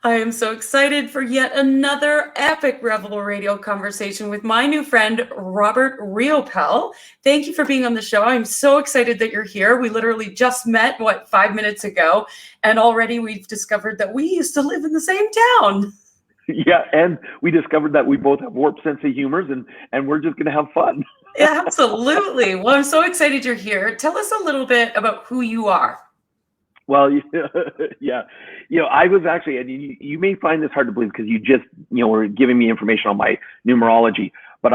I am so excited for yet another epic Rebel Radio conversation with my new friend, Robert Riopel. Thank you for being on the show. I'm so excited that you're here. We literally just met, 5 minutes ago, and already we've discovered that we used to live in the same town. Yeah, and we discovered that we both have warped sense of humors, and we're just going to have fun. Yeah, absolutely. Well, I'm so excited you're here. Tell us a little bit about who you are. Well, yeah, I was actually, and you may find this hard to believe because you just, were giving me information on my numerology. But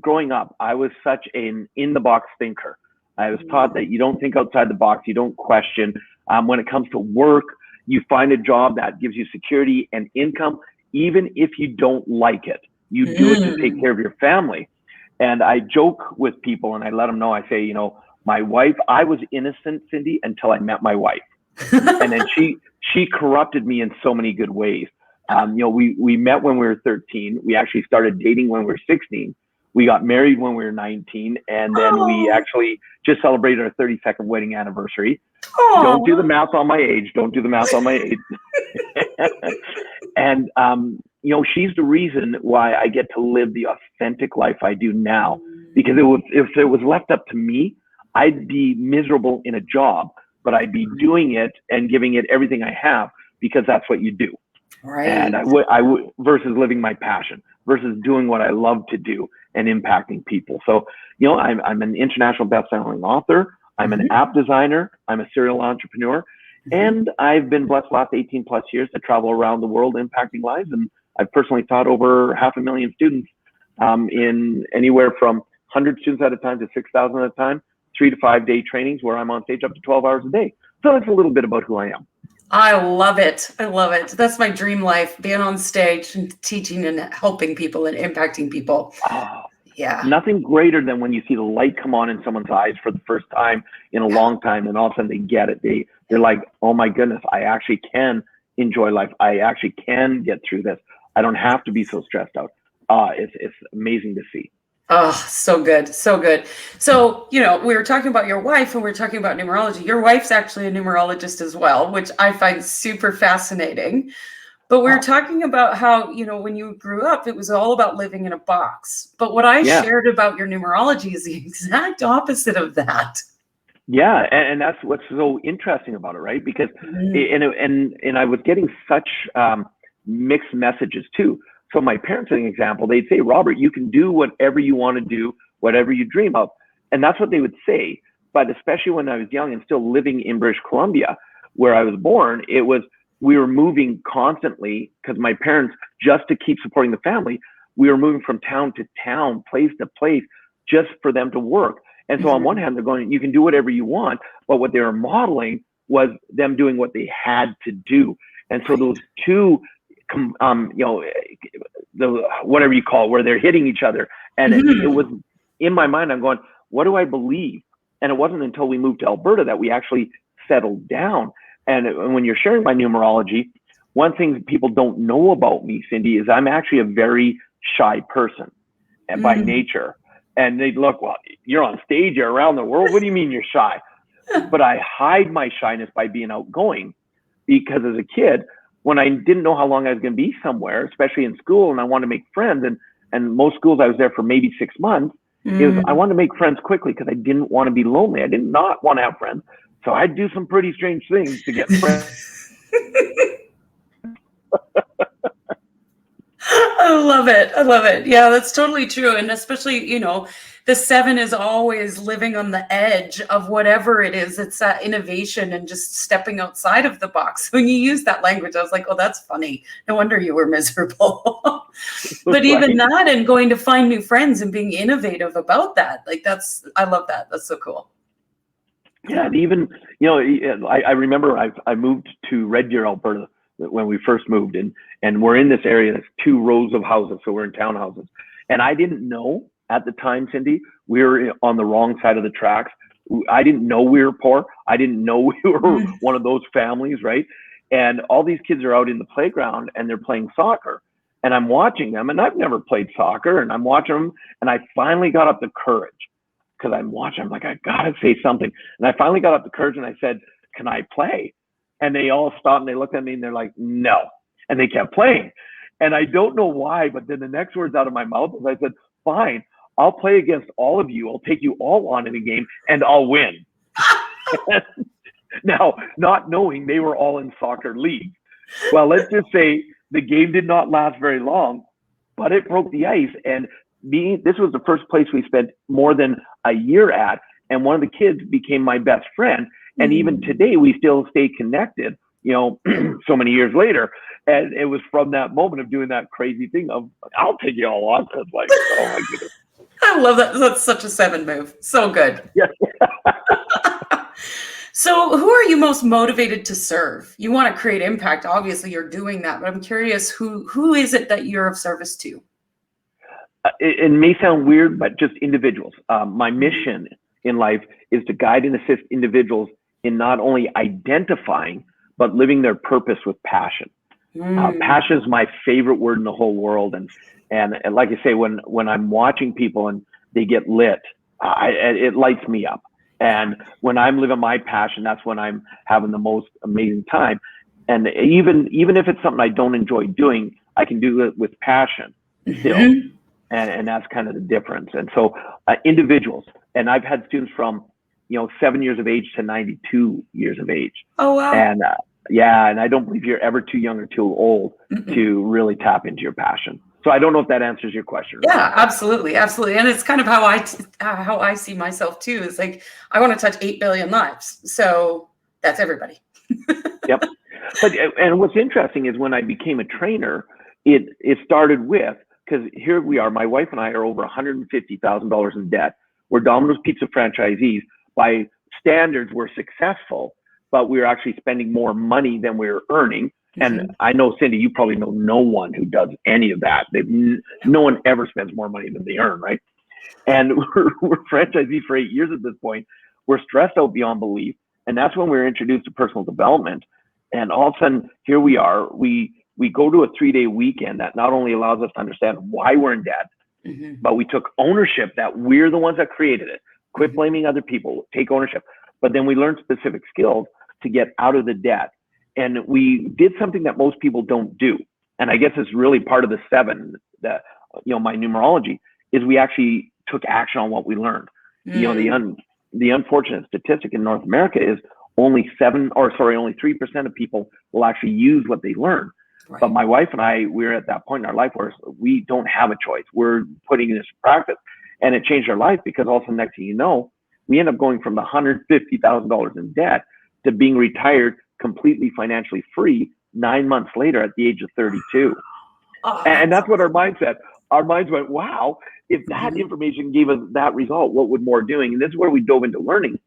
growing up, I was such an in-the-box thinker. I was taught that you don't think outside the box, you don't question. When it comes to work, you find a job that gives you security and income, even if you don't like it. You do it to take care of your family. And I joke with people and I let them know, I say, my wife, I was innocent, Cindy, until I met my wife. And then she corrupted me in so many good ways. We met when we were 13. We actually started dating when we were 16. We got married when we were 19. And then we actually just celebrated our 32nd wedding anniversary. Don't do the math on my age. And, she's the reason why I get to live the authentic life I do now. Because if it was left up to me, I'd be miserable in a job, but I'd be doing it and giving it everything I have because that's what you do. Right. And I would versus living my passion, versus doing what I love to do and impacting people. So, I'm an international best-selling author. I'm an app designer. I'm a serial entrepreneur. And I've been blessed the last 18 plus years to travel around the world impacting lives. And I've personally taught over 500,000 students in anywhere from 100 students at a time to 6,000 at a time, 3 to 5 day trainings where I'm on stage up to 12 hours a day. So that's a little bit about who I am. I love it. That's my dream life, being on stage and teaching and helping people and impacting people. Yeah. Nothing greater than when you see the light come on in someone's eyes for the first time in a long time, and all of a sudden they get it. They're like, oh my goodness, I actually can enjoy life. I actually can get through this. I don't have to be so stressed out. It's amazing to see. Oh, so good. So good. So, we were talking about your wife and we were talking about numerology. Your wife's actually a numerologist as well, which I find super fascinating. But we were talking about how, when you grew up, it was all about living in a box. But what I shared about your numerology is the exact opposite of that. Yeah, and that's what's so interesting about it, right? Because and I was getting such mixed messages too. So my parents, as an example, they'd say, Robert, you can do whatever you want to do, whatever you dream of. And that's what they would say. But especially when I was young and still living in British Columbia, where I was born, we were moving constantly because my parents, just to keep supporting the family, we were moving from town to town, place to place, just for them to work. And so on one hand, they're going, you can do whatever you want. But what they were modeling was them doing what they had to do. And so those two, whatever you call it, where they're hitting each other. And it was in my mind, I'm going, what do I believe? And it wasn't until we moved to Alberta that we actually settled down. And when you're sharing my numerology, one thing people don't know about me, Cindy, is I'm actually a very shy person and by nature. And they'd look, well, you're on stage, you're around the world. What do you mean you're shy? But I hide my shyness by being outgoing, because as a kid, when I didn't know how long I was going to be somewhere, especially in school, and I wanted to make friends, and most schools I was there for maybe 6 months, I wanted to make friends quickly because I didn't want to be lonely. I did not want to have friends. So I'd do some pretty strange things to get friends. I love it. Yeah, that's totally true. And especially, the 7 is always living on the edge of whatever it is. It's that innovation and just stepping outside of the box. When you use that language, I was like, oh, that's funny. No wonder you were miserable. But even that, and going to find new friends and being innovative about that. I love that. That's so cool. Yeah, and even, I remember I moved to Red Deer, Alberta when we first moved, and we're in this area that's 2 rows of houses, so we're in townhouses. And I didn't know at the time, Cindy, we were on the wrong side of the tracks. I didn't know we were poor. I didn't know we were one of those families, right? And all these kids are out in the playground and they're playing soccer. And I'm watching them, and I've never played soccer, and I'm watching them, and I finally got up the courage. Because I'm watching, I'm like, I gotta say something. And I finally got up the courage and I said, can I play? And they all stopped and they looked at me and they're like, no. And they kept playing. And I don't know why, but then the next words out of my mouth was, I said, fine, I'll play against all of you. I'll take you all on in a game and I'll win. Now, not knowing they were all in soccer league. Well, let's just say the game did not last very long, but it broke the ice. And this was the first place we spent more than a year at. And one of the kids became my best friend. And even today, we still stay connected, so many years later. And it was from that moment of doing that crazy thing of, I'll take you all on. It's like, oh my goodness. I love that. That's such a 7 move. So good. Yeah. So who are you most motivated to serve? You want to create impact. Obviously, you're doing that. But I'm curious, who is it that you're of service to? It may sound weird, but just individuals. My mission in life is to guide and assist individuals in not only identifying, but living their purpose with passion. Passion is my favorite word in the whole world. And like I say, when I'm watching people and they get lit, it lights me up. And when I'm living my passion, that's when I'm having the most amazing time. And even if it's something I don't enjoy doing, I can do it with passion still. And that's kind of the difference. And so individuals, and I've had students from, 7 years of age to 92 years of age. Oh, wow. And and I don't believe you're ever too young or too old to really tap into your passion. So I don't know if that answers your question. Yeah, absolutely. Absolutely. And it's kind of how I see myself too. Is like, I want to touch 8 billion lives. So that's everybody. Yep. And what's interesting is when I became a trainer, it started with, because here we are, my wife and I are over $150,000 in debt. We're Domino's Pizza franchisees. By standards, we're successful, but we're actually spending more money than we're earning. And I know, Cindy, you probably know no one who does any of that. No one ever spends more money than they earn, right? And we're franchisees for 8 years at this point. We're stressed out beyond belief. And that's when we were introduced to personal development. And all of a sudden, here we are. We go to a 3-day weekend that not only allows us to understand why we're in debt, but we took ownership that we're the ones that created it. Quit blaming other people, take ownership. But then we learned specific skills to get out of the debt. And we did something that most people don't do. And I guess it's really part of the 7, that, my numerology, is we actually took action on what we learned. The unfortunate statistic in North America is only 3% of people will actually use what they learn. Right. But my wife and I, we're at that point in our life where we don't have a choice. We're putting this in practice. And it changed our life, because also next thing you know, we end up going from the $150,000 in debt to being retired completely financially free 9 months later at the age of 32. And that's what our mind said. Our minds went, wow, if that information gave us that result, what would more doing? And this is where we dove into learning.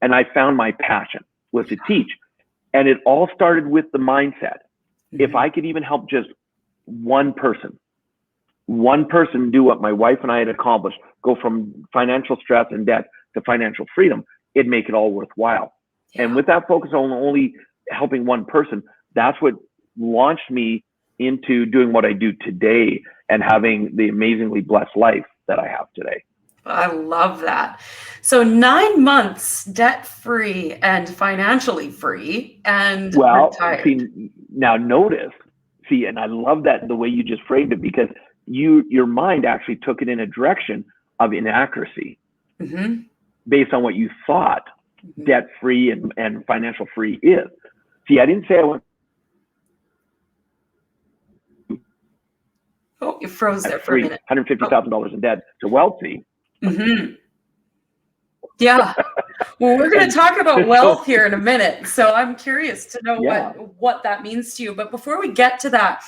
And I found my passion was to teach. And it all started with the mindset. If I could even help just one person do what my wife and I had accomplished, go from financial stress and debt to financial freedom, it'd make it all worthwhile. Yeah. And with that focus on only helping one person, that's what launched me into doing what I do today and having the amazingly blessed life that I have today. I love that. So 9 months debt-free and financially free and retired. Now notice, and I love that the way you just framed it, because your mind actually took it in a direction of inaccuracy based on what you thought debt-free and financial free is. See, I didn't say I went. Oh, you froze there for a minute. $150,000 in debt to wealthy. Yeah. Well, we're going to talk about wealth here in a minute. So I'm curious to know what that means to you. But before we get to that,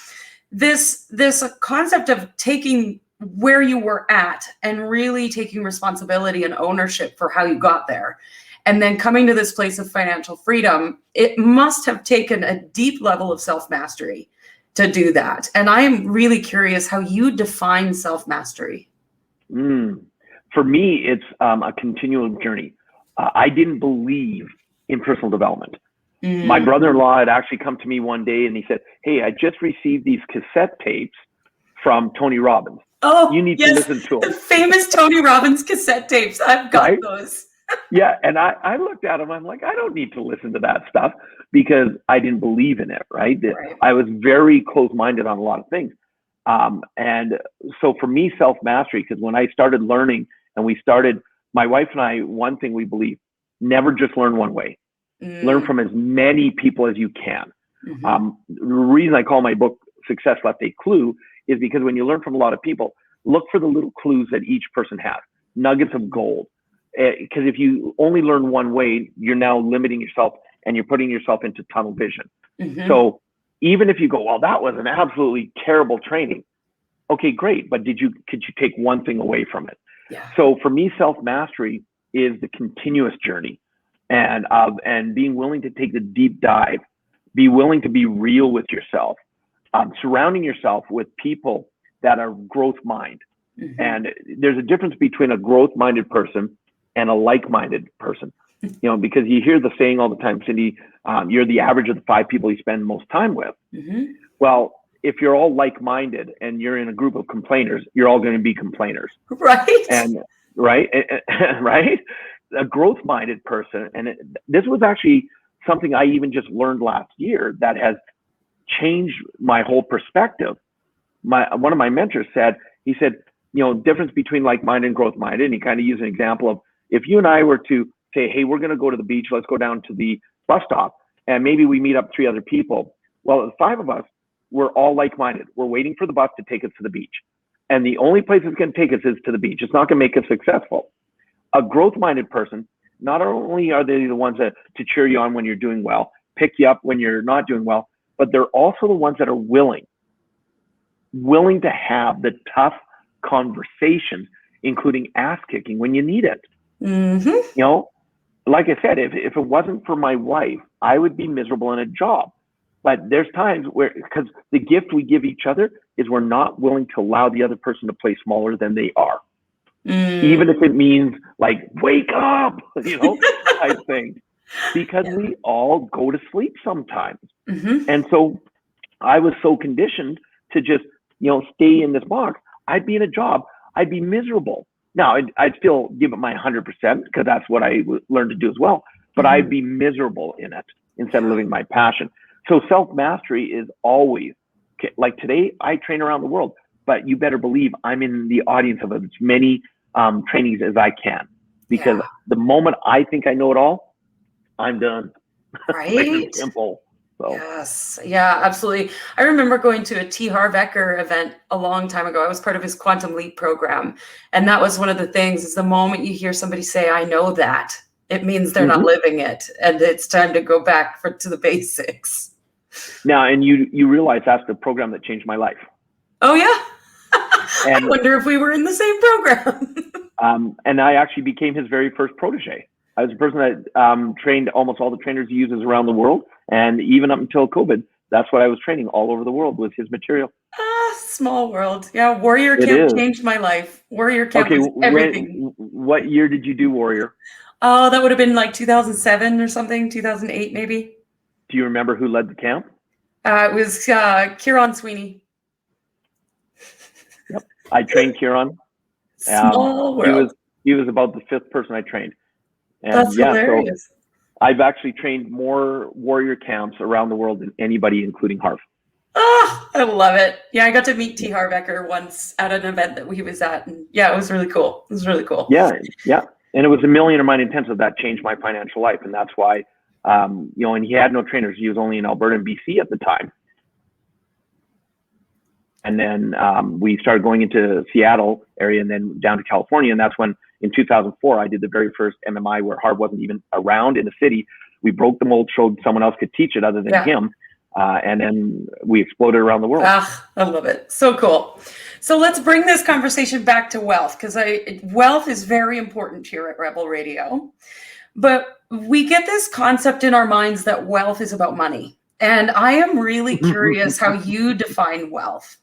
this concept of taking where you were at and really taking responsibility and ownership for how you got there, and then coming to this place of financial freedom, it must have taken a deep level of self-mastery to do that. And I am really curious how you define self-mastery. For me, it's a continual journey. I didn't believe in personal development. My brother-in-law had actually come to me one day and he said, hey, I just received these cassette tapes from Tony Robbins. Oh, you need to listen to them. The famous Tony Robbins cassette tapes. I've got those. Yeah, and I looked at him. I'm like, I don't need to listen to that stuff because I didn't believe in it, right? Right. I was very close-minded on a lot of things. And so for me, self-mastery, because when I started learning and my wife and I, one thing we believe, never just learn one way. Learn Mm. from as many people as you can. Mhm. The reason I call my book Success Left a Clue is because when you learn from a lot of people, look for the little clues that each person has, nuggets of gold. Because if you only learn one way, you're now limiting yourself and you're putting yourself into tunnel vision. Mhm. So even if you go, well, that was an absolutely terrible training. Okay, great. But could you take one thing away from it? Yeah. So for me, self-mastery is the continuous journey and being willing to take the deep dive, be willing to be real with yourself, surrounding yourself with people that are growth mind. Mhm. And there's a difference between a growth-minded person and a like-minded person, because you hear the saying all the time, Cindy, you're the average of the 5 people you spend most time with. Mhm. Well, if you're all like-minded and you're in a group of complainers, you're all going to be complainers. Right. And right, right. A growth-minded person, and this was actually something I even just learned last year that has changed my whole perspective. One of my mentors said, difference between like-minded and growth-minded, and he kind of used an example of if you and I were to say, hey, we're going to go to the beach, let's go down to the bus stop, and maybe we meet up 3 other people. Well, the 5 of us, we're all like-minded. We're waiting for the bus to take us to the beach. And the only place it's going to take us is to the beach. It's not going to make us successful. A growth-minded person, not only are they the ones to cheer you on when you're doing well, pick you up when you're not doing well, but they're also the ones that are willing to have the tough conversations, including ass kicking when you need it. Mhm. Like I said, if it wasn't for my wife, I would be miserable in a job. But there's times where, because the gift we give each other is we're not willing to allow the other person to play smaller than they are. Even if it means like, wake up, type thing, because Yeah. we all go to sleep sometimes. Mhm. And so I was so conditioned to just, stay in this box. I'd be in a job. I'd be miserable. Now, I'd still give it my 100% because that's what I learned to do as well. But I'd be miserable in it instead of living my passion. So self-mastery is always, like today, I train around the world, but you better believe I'm in the audience of as many trainings as I can. Because Yeah. the moment I think I know it all, I'm done. Plain and Right. simple. So. Yes. Yeah, absolutely. I remember going to a T. Harv Eker event a long time ago. I was part of his Quantum Leap program. And that was one of the things is the moment you hear somebody say, I know that, it means they're not living it. And it's time to go back to the basics. Now, and you realize that's the program that changed my life. Oh, yeah. I wonder if we were in the same program. And I actually became his very first protege. I was the person that trained almost all the trainers he uses around the world. And even up until COVID, that's what I was training all over the world with his material. Small world. Yeah, Warrior Camp changed my life. Warrior Camp was everything. What year did you do Warrior? Oh, that would have been like 2007 or something, 2008 maybe. Do you remember who led the camp? It was Kieran Sweeney. Yep, I trained Kieran. Small world. He was about the 5th person I trained. And that's hilarious. So I've actually trained more Warrior camps around the world than anybody, including Harv. Oh, I love it. Yeah, I got to meet T. Harv Eker once at an event that he was at. And yeah, it was really cool. It was really cool. Yeah. And it was a Millionaire Mind Intensive that changed my financial life. And that's why, and he had no trainers. He was only in Alberta and BC at the time. And then we started going into Seattle area and then down to California. And that's when in 2004, I did the very first MMI where Harv wasn't even around in the city. We broke the mold, showed someone else could teach it other than him. And then we exploded around the world. I love it. So cool. So let's bring this conversation back to wealth, because wealth is very important here at Rebel Radio. But we get this concept in our minds that wealth is about money. And I am really curious how you define wealth.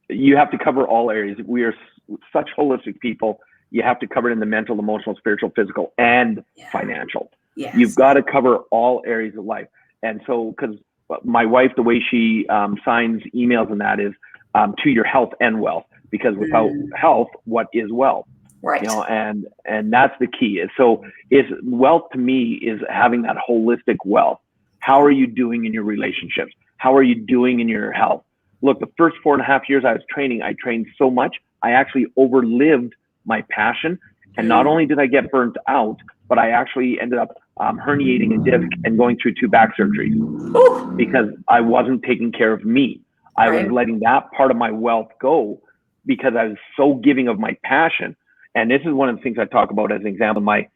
You have to cover all areas. We are such holistic people. You have to cover it in the mental, emotional, spiritual, physical, and financial. Yes. You've got to cover all areas of life. And so, because my wife, the way she signs emails and that is to your health and wealth, because without health, what is wealth? Right. And that's the key. So is wealth to me is having that holistic wealth. How are you doing in your relationships? How are you doing in your health? Look, the first 4.5 years I was training, I trained so much, I actually overlived my passion. And not only did I get burnt out, but I actually ended up herniating a disc and going through 2 back surgeries. Ooh. Because I wasn't taking care of me. I was letting that part of my wealth go because I was so giving of my passion. And this is one of the things I talk about as an example in my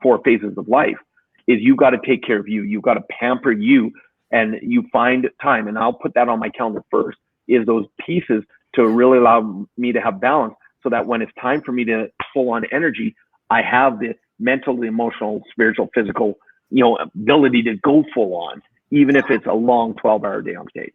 4 phases of life is you got to take care of you. You got to pamper you, and you find time. And I'll put that on my calendar first, is those pieces to really allow me to have balance so that when it's time for me to full on energy, I have the mental, the emotional, spiritual, physical, ability to go full on, even if it's a long 12-hour day on stage.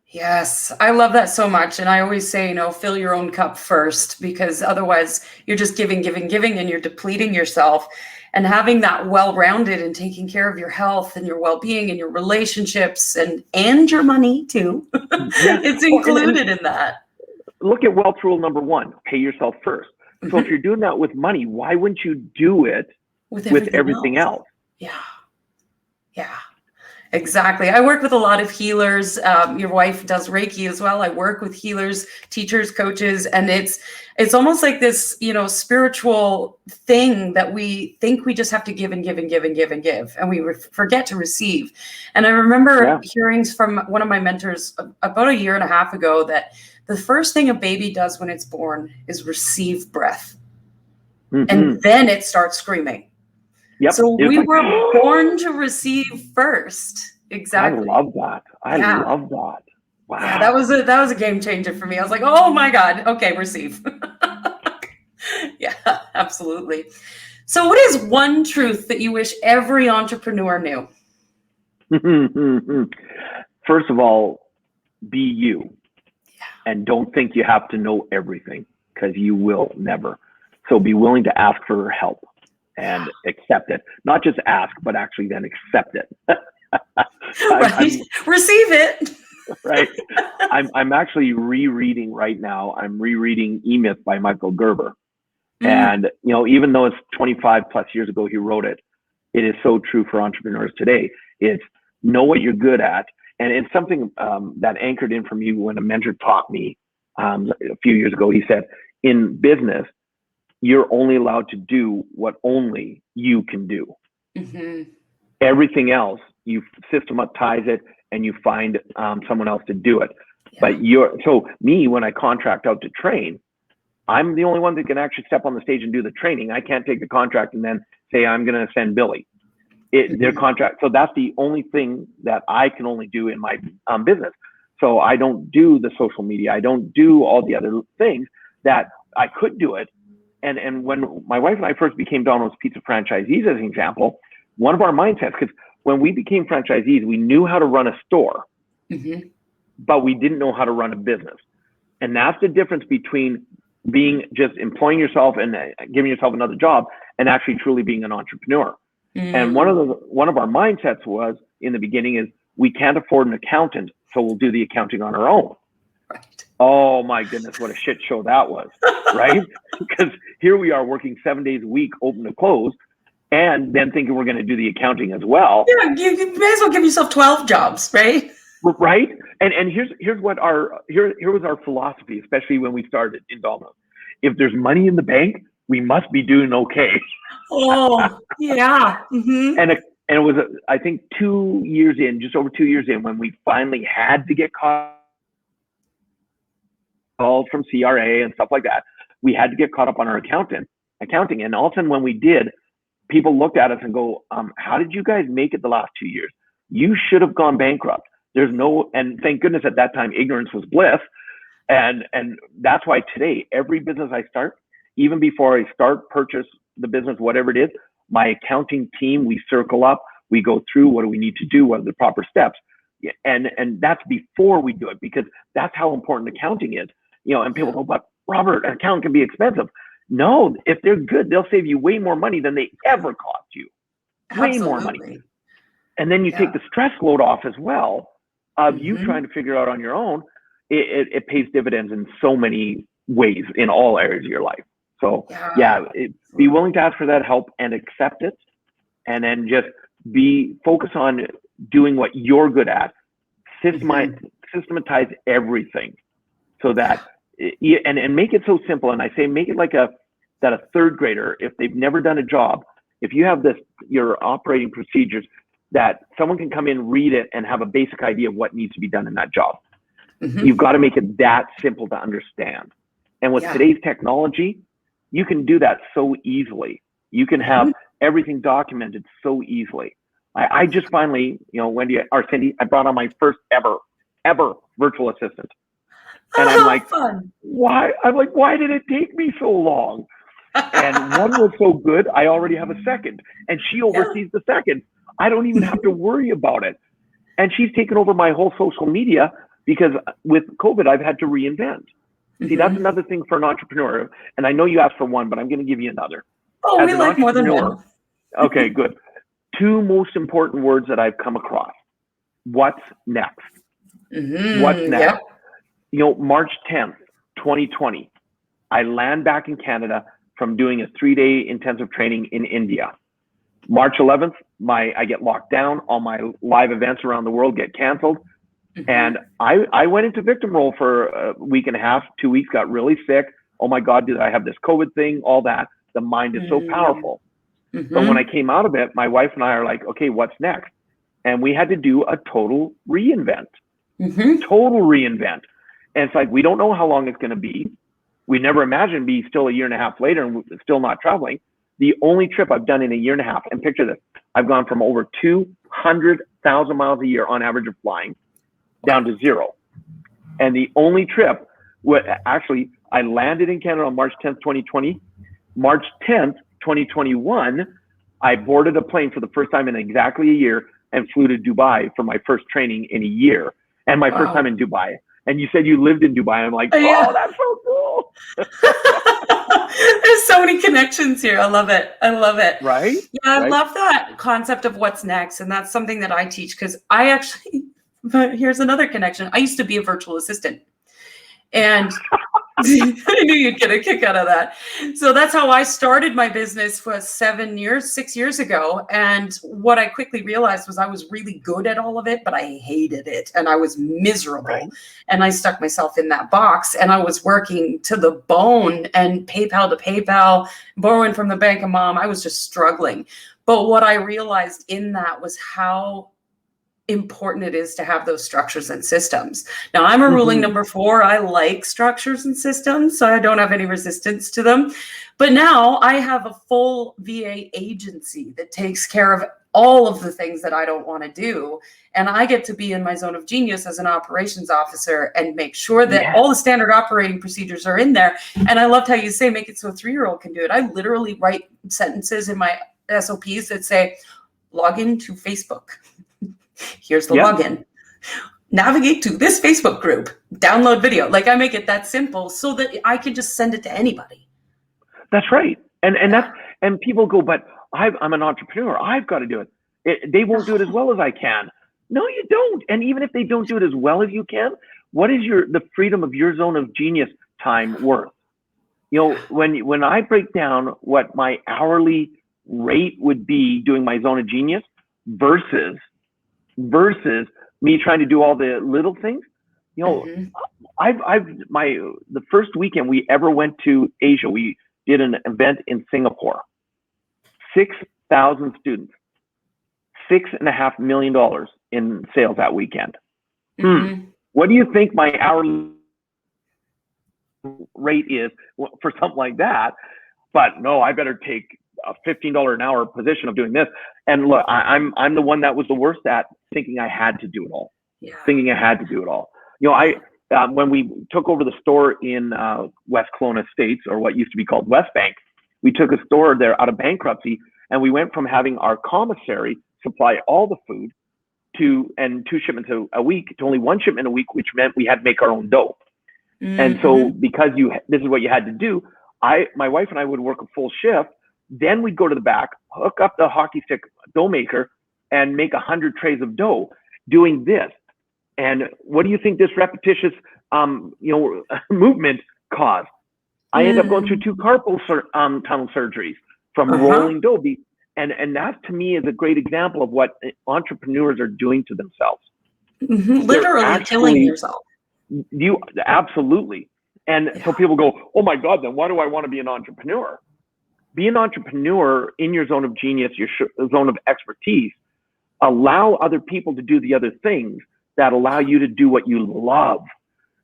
Yes, I love that so much. And I always say, fill your own cup first, because otherwise you're just giving, and you're depleting yourself. And having that well-rounded and taking care of your health and your well-being and your relationships and your money too. It's included in that. Look at wealth rule number 1, pay yourself first. So if you're doing that with money, why wouldn't you do it with everything else? Yeah. Exactly. I work with a lot of healers. Your wife does Reiki as well. I work with healers, teachers, coaches, and it's almost like this, spiritual thing that we think we just have to give and give and give and give and give, and we forget to receive. And I remember hearing from one of my mentors about 1.5 years ago that the first thing a baby does when it's born is receive breath, and then it starts screaming. Yep. So we were born to receive first. Exactly. I love that. I love that. Wow. Yeah, that was a game changer for me. I was like, oh my God. Okay, receive. Yeah, absolutely. So what is one truth that you wish every entrepreneur knew? First of all, be you. And don't think you have to know everything, because you will never. So be willing to ask for help. And accept it. Not just ask, but actually then accept it. Receive it. Right. I'm actually rereading right now. I'm rereading E-Myth by Michael Gerber. And, even though it's 25 plus years ago he wrote it, it is so true for entrepreneurs today. It's know what you're good at. And it's something that anchored in for me when a mentor taught me a few years ago. He said, in business, you're only allowed to do what only you can do. Everything else, you systematize it and you find someone else to do it. But so me, when I contract out to train, I'm the only one that can actually step on the stage and do the training. I can't take the contract and then say, I'm going to send Billy. Their contract. So that's the only thing that I can only do in my business. So I don't do the social media. I don't do all the other things that I could do it. And when my wife and I first became Domino's Pizza franchisees, as an example, one of our mindsets, because when we became franchisees, we knew how to run a store, but we didn't know how to run a business. And that's the difference between being just employing yourself and giving yourself another job and actually truly being an entrepreneur. And one of our mindsets was in the beginning is we can't afford an accountant, so we'll do the accounting on our own. Oh my goodness, what a shit show that was, right? Because here we are working 7 days a week, open to close, and then thinking we're going to do the accounting as well. Yeah, you may as well give yourself 12 jobs, right? Right. And here was our philosophy, especially when we started in Domino's. If there's money in the bank, we must be doing okay. Oh, yeah. And it was, I think, 2 years in, just over 2 years in, when we finally had to get calls from CRA and stuff like that. We had to get caught up on our accounting. And all of a sudden, when we did, people looked at us and go, how did you guys make it the last 2 years? You should have gone bankrupt. And thank goodness at that time, ignorance was bliss. And that's why today, every business I start, even before I start, purchase the business, whatever it is, my accounting team, we circle up, we go through what do we need to do, what are the proper steps. And that's before we do it, because that's how important accounting is. And people go, but Robert, an accountant can be expensive. No, if they're good, they'll save you way more money than they ever cost you. Way more money. And then you take the stress load off as well of you trying to figure out on your own. It pays dividends in so many ways in all areas of your life. So Yeah. be willing to ask for that help and accept it, and then just be focused on doing what you're good at. Systematize everything so that and make it so simple. And I say make it like that a third grader, if they've never done a job, if you have your operating procedures, that someone can come in, read it, and have a basic idea of what needs to be done in that job. You've got to make it that simple to understand. And with today's technology, you can do that so easily. You can have everything documented so easily. I just finally, Wendy or Cindy, I brought on my first ever virtual assistant. And I'm like, why? I'm like, why did it take me so long? And one was so good, I already have a second. And she oversees the second. I don't even have to worry about it. And she's taken over my whole social media because with COVID, I've had to reinvent. See, that's another thing for an entrepreneur. And I know you asked for one, but I'm going to give you another. Oh, we like more than one. Okay, good. Two most important words that I've come across. What's next? What's next? March 10th, 2020, I land back in Canada from doing a 3-day intensive training in India. March 11th, I get locked down. All my live events around the world get canceled. And I went into victim role for a week and a half, 2 weeks, got really sick. Oh my God, did I have this COVID thing? All that. The mind is so powerful. But when I came out of it, my wife and I are like, okay, what's next? And we had to do a total reinvent. Total reinvent. And it's like, we don't know how long it's going to be. We never imagined be still a year and a half later and still not traveling. The only trip I've done in a year and a half, and picture this, I've gone from over 200,000 miles a year on average of flying down to 0. And the only trip, actually, I landed in Canada on March 10th, 2020. March 10th, 2021, I boarded a plane for the first time in exactly a year and flew to Dubai for my first training in a year and my first time in Dubai. And you said you lived in Dubai. I'm like, oh, that's so cool. There's so many connections here. I love it. Right? Yeah, I love that concept of what's next. And that's something that I teach because but here's another connection. I used to be a virtual assistant. And I knew you'd get a kick out of that. So that's how I started my business for 6 years ago. And what I quickly realized was I was really good at all of it, but I hated it and I was miserable. And I stuck myself in that box and I was working to the bone and PayPal to PayPal, borrowing from the bank of mom. I was just struggling. But what I realized in that was how important it is to have those structures and systems. Now, I'm a ruling number 4. I like structures and systems, so I don't have any resistance to them. But now I have a full VA agency that takes care of all of the things that I don't want to do. And I get to be in my zone of genius as an operations officer and make sure that all the standard operating procedures are in there. And I loved how you say, make it so a 3-year-old can do it. I literally write sentences in my SOPs that say, log into Facebook. Here's the login. Navigate to this Facebook group. Download video. Like I make it that simple so that I can just send it to anybody. That's right. And people go, but I'm an entrepreneur. I've got to do it. They won't do it as well as I can. No, you don't. And even if they don't do it as well as you can, what is the freedom of your zone of genius time worth? When I break down what my hourly rate would be doing my zone of genius versus me trying to do all the little things, the first weekend we ever went to Asia, we did an event in Singapore. 6,000 students, $6.5 million in sales that weekend. What do you think my hourly rate is for something like that? But no, I better take a $15 an hour position of doing this. And look, I'm the one that was the worst at thinking I had to do it all. When we took over the store in West Kelowna Estates, or what used to be called West Bank, we took a store there out of bankruptcy, and we went from having our commissary supply all the food and 2 shipments a week to only 1 shipment a week, which meant we had to make our own dough. And so because this is what you had to do, my wife and I would work a full shift. Then we'd go to the back, hook up the hockey stick dough maker, and make 100 trays of dough doing this. And what do you think this repetitious, movement caused? I ended up going through 2 carpal tunnel surgeries from rolling dough. And that to me is a great example of what entrepreneurs are doing to themselves. Literally killing yourself. You absolutely. And so people go, oh my God, then why do I want to be an entrepreneur? Be an entrepreneur in your zone of genius, your zone of expertise. Allow other people to do the other things that allow you to do what you love,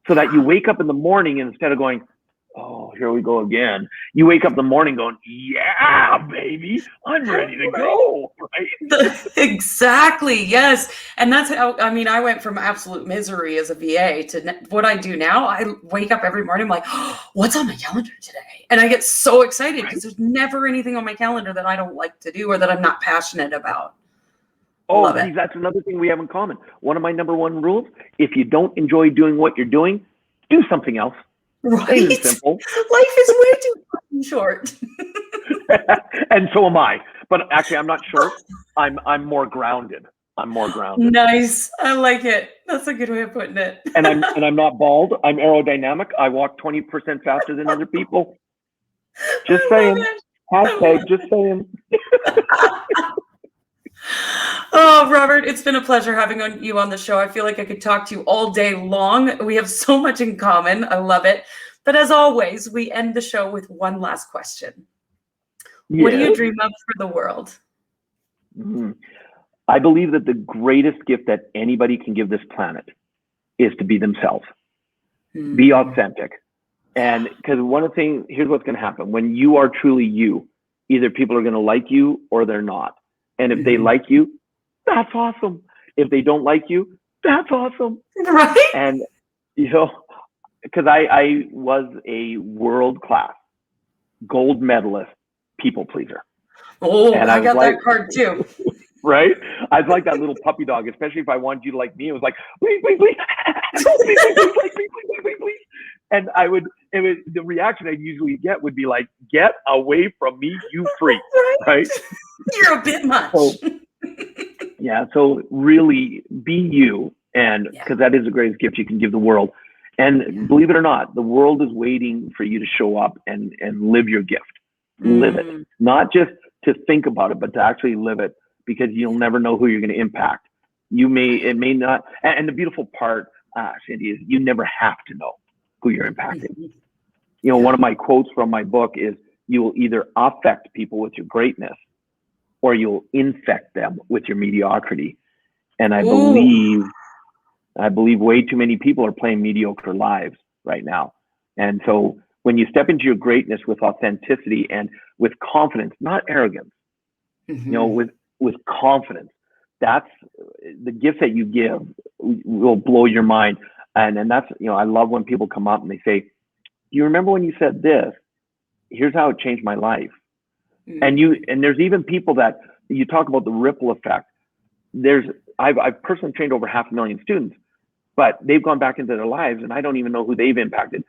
so that you wake up in the morning and instead of going, oh, here we go again, you wake up in the morning going, yeah, baby, I'm ready to go, right? Exactly, yes. And that's how, I mean, I went from absolute misery as a VA to what I do now. I wake up every morning, I'm like, oh, what's on my calendar today? And I get so excited because there's never anything on my calendar that I don't like to do or that I'm not passionate about. Oh, geez, that's another thing we have in common. One of my number 1 rules, if you don't enjoy doing what you're doing, do something else. Right? Plain and simple. Life is way too fucking short. And so am I. But actually, I'm not short. I'm more grounded. I'm more grounded. Nice. I like it. That's a good way of putting it. and I'm not bald. I'm aerodynamic. I walk 20% faster than other people. Just saying. Hashtag just saying. Oh, Robert, it's been a pleasure having you on the show. I feel like I could talk to you all day long. We have so much in common. I love it. But as always, we end the show with one last question. Yes. What do you dream of for the world? I believe that the greatest gift that anybody can give this planet is to be themselves. Be authentic. And because one of the things, here's what's going to happen. When you are truly you, either people are going to like you or they're not. And if they like you, that's awesome. If they don't like you, that's awesome. Right? And, you know, because I was a world-class gold medalist people pleaser. Oh, and I got like, that card too. Right? I was like that little puppy dog, especially if I wanted you to like me. It was like, please, please, please, please. And the reaction I'd usually get would be like, get away from me, you freak, right? You're a bit much. So really be you, and because that is the greatest gift you can give the world. And believe it or not, the world is waiting for you to show up and live your gift. Live it. Not just to think about it, but to actually live it, because you'll never know who you're going to impact. It may not. And the beautiful part, Cindy, is you never have to know who you're impacting. You know, one of my quotes from my book is, you will either affect people with your greatness or you'll infect them with your mediocrity. And I believe way too many people are playing mediocre lives right now. And so when you step into your greatness with authenticity and with confidence, not arrogance, you know, with confidence, that's the gift that you give will blow your mind. And that's, you know, I love when people come up and they say, do you remember when you said this? Here's how it changed my life. And there's even people that you talk about the ripple effect. I've personally trained over 500,000 students, but they've gone back into their lives and I don't even know who they've impacted.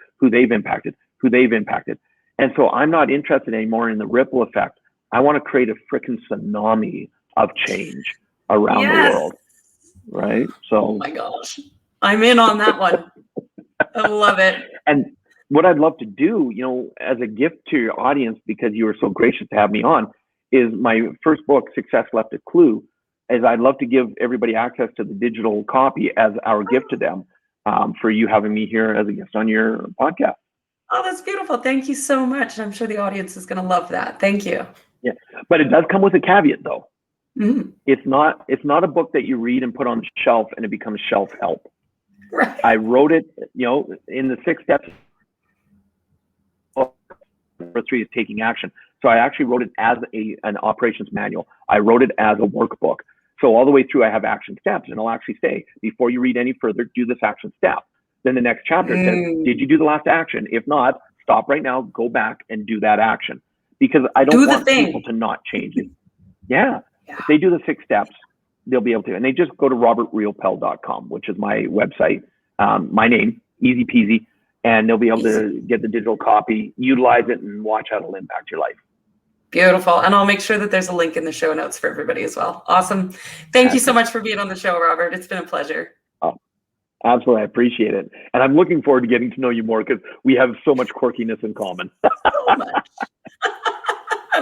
And so I'm not interested anymore in the ripple effect. I want to create a freaking tsunami of change around the world. Right? So, oh my gosh, I'm in on that one. I love it. And what I'd love to do, you know, as a gift to your audience, because you were so gracious to have me on, is my first book, Success Left a Clue, is I'd love to give everybody access to the digital copy as our gift to them, for you having me here as a guest on your podcast. Oh, that's beautiful. Thank you so much. I'm sure the audience is going to love that. Thank you. Yeah, but it does come with a caveat, though. It's not a book that you read and put on the shelf and it becomes shelf help. Right. I wrote it, you know, in the 6 steps. Number 3 is taking action. So I actually wrote it as an operations manual. I wrote it as a workbook. So all the way through, I have action steps, and I'll actually say, before you read any further, do this action step. Then the next chapter says, did you do the last action? If not, stop right now, go back and do that action. Because I don't want people to not change it. Yeah. If they do the 6 steps, they'll be able to. And they just go to robertriopel.com, which is my website. My name, easy peasy. And they'll be able to get the digital copy, utilize it, and watch how it'll impact your life. Beautiful. And I'll make sure that there's a link in the show notes for everybody as well. Awesome. Thank you so much for being on the show, Robert. It's been a pleasure. Absolutely. I appreciate it. And I'm looking forward to getting to know you more because we have so much quirkiness in common. So much.